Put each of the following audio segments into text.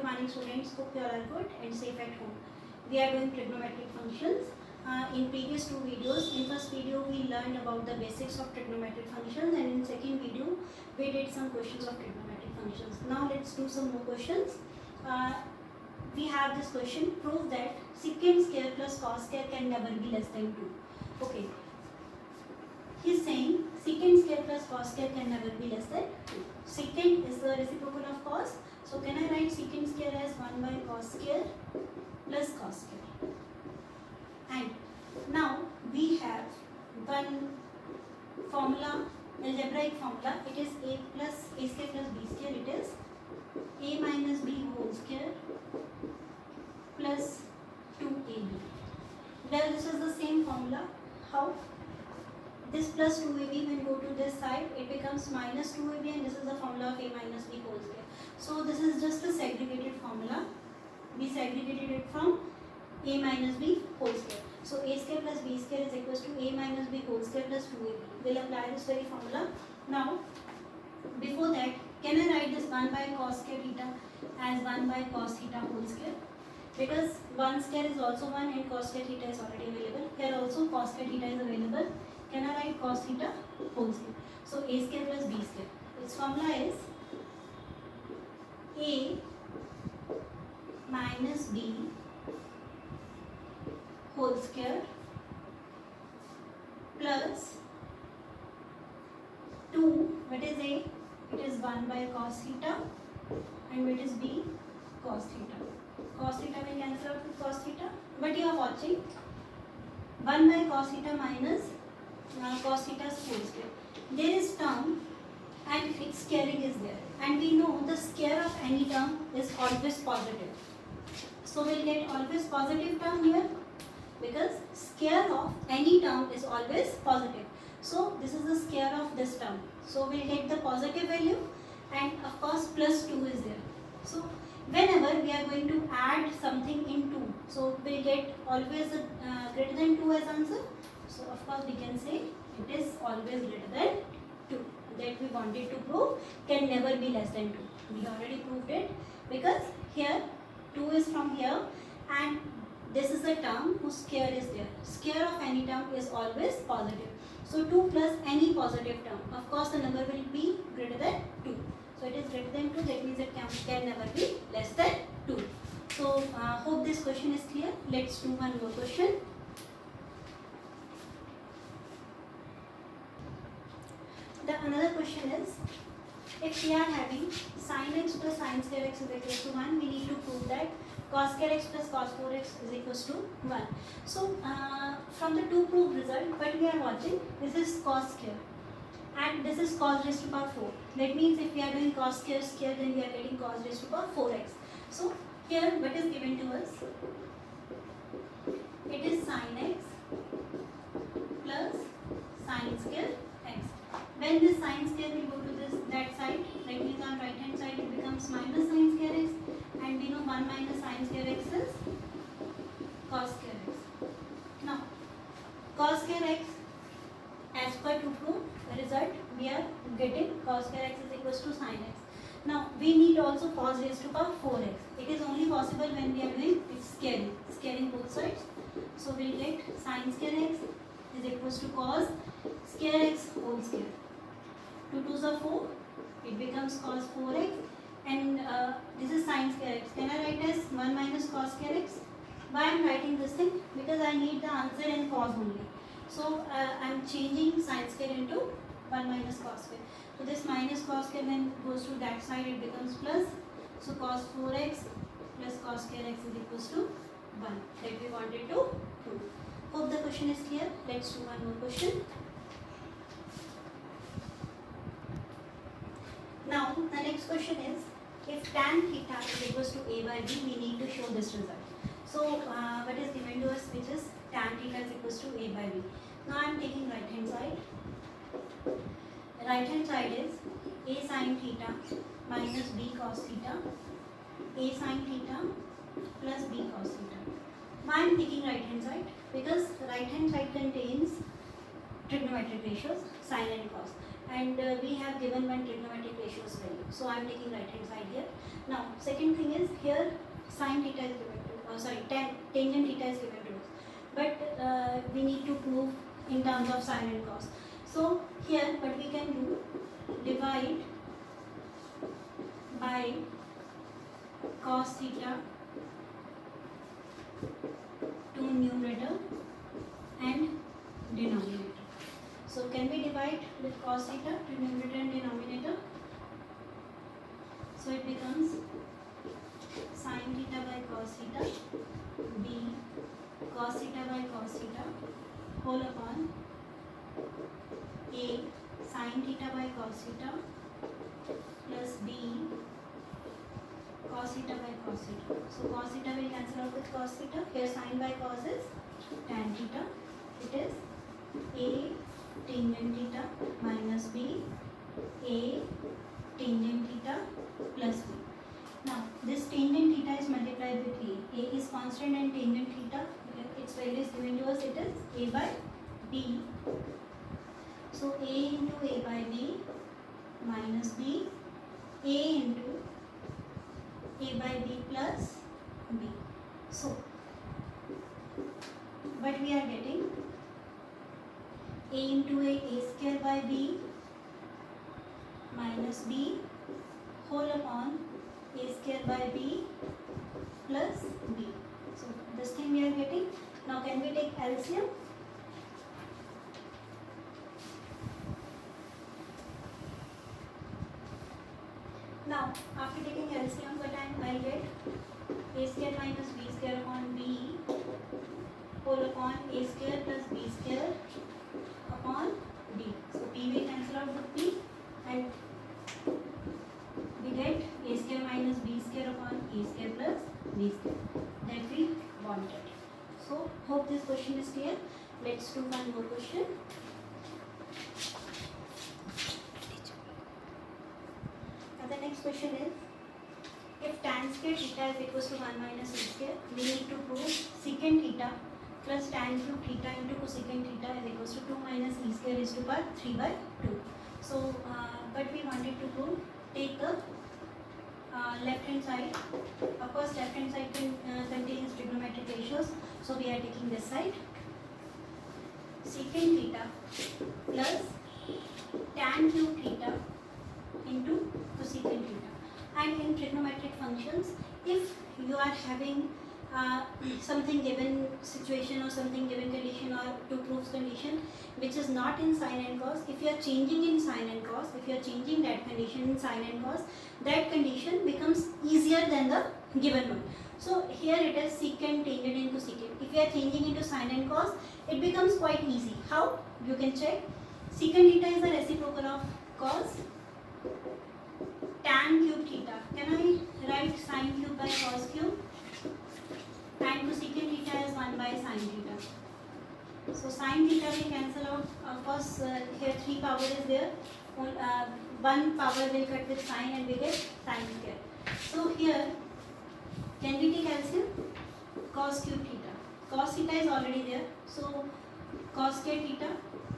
morning students, hope you all are good and safe at home. We are doing trigonometric functions. In previous two videos, in first video we learned about the basics of trigonometric functions, and in second video we did some questions of trigonometric functions. Now let's do some more questions. We have this question: prove that secant square plus cos square can never be less than 2. Okay, he's saying secant square plus cos square can never be less than 2. Secant is the reciprocal of cos, so can I write secant square as 1 by cos square plus cos square? And now we have one formula, algebraic formula. It is a square plus b square. It is a minus b whole square plus 2ab. Well, this is the same formula. How? This plus 2ab, when go to this side, it becomes minus 2ab, and this is the formula of a minus b whole square. So this is just a segregated formula. We segregated it from a minus b whole square. So a square plus b square is equals to a minus b whole square plus 2ab. We'll apply this very formula. Now, before that, can I write this 1 by cos square theta as 1 by cos theta whole square? Because 1 square is also 1 and cos square theta is already available. Here also cos square theta is available. Can I write cos theta whole square? So a square plus b square. Its formula is a minus b whole square plus 2, what is a? It is 1 by cos theta, and what is b? Cos theta. Cos theta will cancel out with cos theta, but you are watching 1 by cos theta minus cos theta's whole square. There is term and its squaring is there, and we know the square of any term is always positive. So we'll get always positive term here, because square of any term is always positive. So this is the square of this term. So we'll get the positive value, and of course plus 2 is there. So whenever we are going to add something in 2, so we'll get always greater than 2 as answer. So of course we can say it is always greater than 2. That we wanted to prove can never be less than 2. We already proved it, because here 2 is from here, and this is a term whose square is there. Square of any term is always positive. So 2 plus any positive term, of course the number will be greater than 2. So it is greater than 2, that means it can never be less than 2. So hope this question is clear. Let's do one more question. The another question is, if we are having sin x plus sin square x is equals to 1, we need to prove that cos square x plus cos 4x is equals to 1. So from the two proved result, what we are watching, this is cos square and this is cos raised to power 4. That means if we are doing cos square square, then we are getting cos raised to power 4x. So here what is given to us? It is sin x plus sin square x. When this sin square will go to that side, that means on right hand side it becomes minus sin square x, and we know 1 minus sin square x is cos square x. Now cos square x, as per to prove the result, we are getting cos square x is equals to sin x. Now we need also cos raised to power 4x. It is only possible when we are doing squaring both sides. So we will get sin square x is equals to cos square x whole square. 2 2s are 4, it becomes cos 4x, and this is sin square x. Can I write as 1 minus cos square x? Why I am writing this thing? Because I need the answer in cos only. So I am changing sin square into 1 minus cos square. So this minus cos square when goes to that side, it becomes plus. So cos 4x plus cos square x is equals to 1. That we wanted to prove. Hope the question is clear. Let's do one more question. Now the next question is, if tan theta is equals to a by b, we need to show this result. So what is given to us, which is tan theta is equals to a by b. Now I am taking right hand side. Right hand side is a sin theta minus b cos theta, a sin theta plus b cos theta. Why I am taking right hand side? Because right hand side contains trigonometric ratios, sin and cos. and we have given one trigonometric ratios value. So I am taking right hand side here. Now second thing is here sine theta is given to, tangent theta is given to us, but we need to prove in terms of sine and cos. So here what we can do, divide by cos theta to numerator and denominator. So can we divide with cos theta to numerator and denominator? So it becomes sin theta by cos theta b cos theta by cos theta whole upon a sin theta by cos theta plus b cos theta by cos theta. So cos theta will cancel out with cos theta. Here sin by cos is tan theta. It is a tangent theta minus b a tangent theta plus b. Now this tangent theta is multiplied with a. A is constant and tangent theta, its value is given to us, it is a by b. So a into a by b minus b, a into a by b plus b. So what we are getting, a into a square by b minus b whole upon a square by b plus b. So this thing we are getting. Now can we take LCM? Now after taking LCM, what I get, a square minus b square upon b whole upon a square plus b square upon b. So b will cancel out with b and we get a square minus b square upon a square plus b square that we wanted. So hope this question is clear. Let's do one more question. And the next question is, if tan square theta is equals to 1 minus a square, we need to prove secant theta plus tan cube theta into cosecant theta is equals to 2 minus e square is to power 3 by 2. So but we wanted to prove, take the left hand side. Of course left hand side contains trigonometric ratios, so we are taking this side. Secant theta plus tan cube theta into cosecant theta. And in trigonometric functions, if you are having something given situation or something given condition or to prove condition which is not in sine and cos, if you are changing in sine and cos, if you are changing that condition in sine and cos, that condition becomes easier than the given one. So here it is secant, tangent and cosecant. If you are changing into sine and cos, it becomes quite easy. How? You can check. Secant theta is the reciprocal of cos. Tan cube theta, can I write sine cube by cos cube? And cosecant theta is 1 by sine theta. So sine theta will cancel out. Of course here 3 power is there. 1 power will cut with sine and we get sine square. So here can we take LCM? Cos cube theta. Cos theta is already there. So cos square theta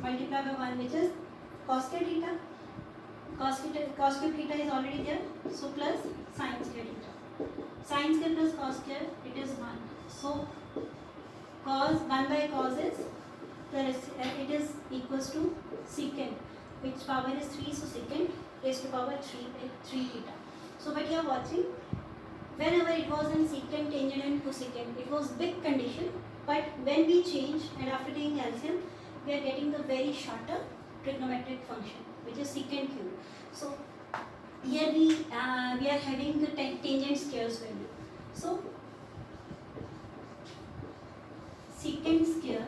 multiplied by 1, which is cos square theta. Cos cube theta is already there. So plus sine square theta. Sine square plus cos square, it is 1. So cos 1 by cos is it is equals to secant, which power is 3. So secant raised to power 3 theta. So what you are watching, whenever it was in secant, tangent and cosecant, it was big condition. But when we change and after taking LCM, we are getting the very shorter trigonometric function, which is secant cube. So here we are having the tangent squares value. So secant square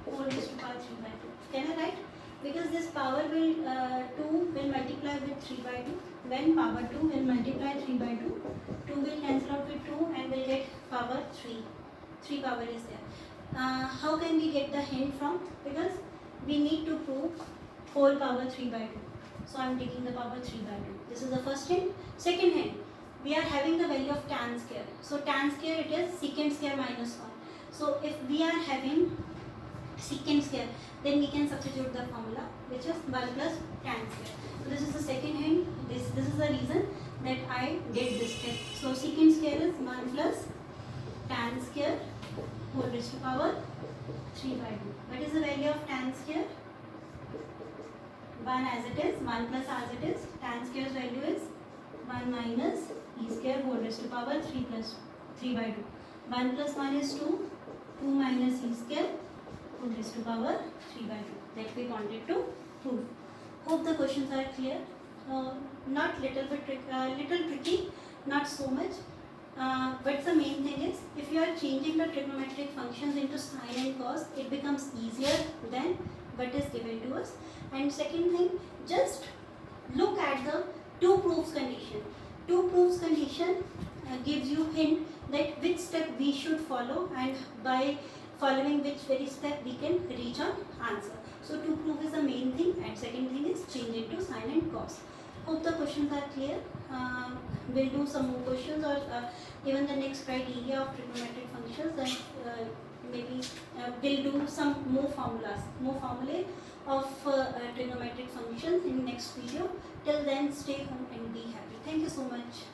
whole raised to power 3 by 2. Can I write? Because this power will 2 will multiply with 3 by 2. When power 2 will multiply 3 by 2, 2 will cancel out with 2 and will get power 3. 3 power is there. How can we get the hint from? Because we need to prove whole power 3 by 2. So I am taking the power 3 by 2. This is the first hint. Second hint, we are having the value of tan square. So tan square, it is secant square minus 1. So if we are having secant square, then we can substitute the formula, which is 1 plus tan square. So this is the second hint. This is the reason that I did this step. So secant square is 1 plus tan square whole raised to power 3 by 2. What is the value of tan square? 1 as it is, 1 plus as it is. Tan square's value is 1 minus e square whole raised to power 3 plus 3 by 2. 1 plus 1 is 2, 2 minus e square whole raised to power 3 by 2. That we wanted to prove. Hope the questions are clear. Not little tricky, not so much. But the main thing is, if you are changing the trigonometric functions into sine and cos, it becomes easier than what is given to us. And second thing, just look at the two proofs condition. Two proofs condition gives you hint that which step we should follow, and by following which very step we can reach an answer. So two proof is the main thing, and second thing is change into sine and cos. Hope the questions are clear. We'll do some more questions, or even the next criteria of trigonometric functions, and maybe we'll do some more formulae of trigonometric functions in next video. Till then, stay home and be happy. Thank you so much.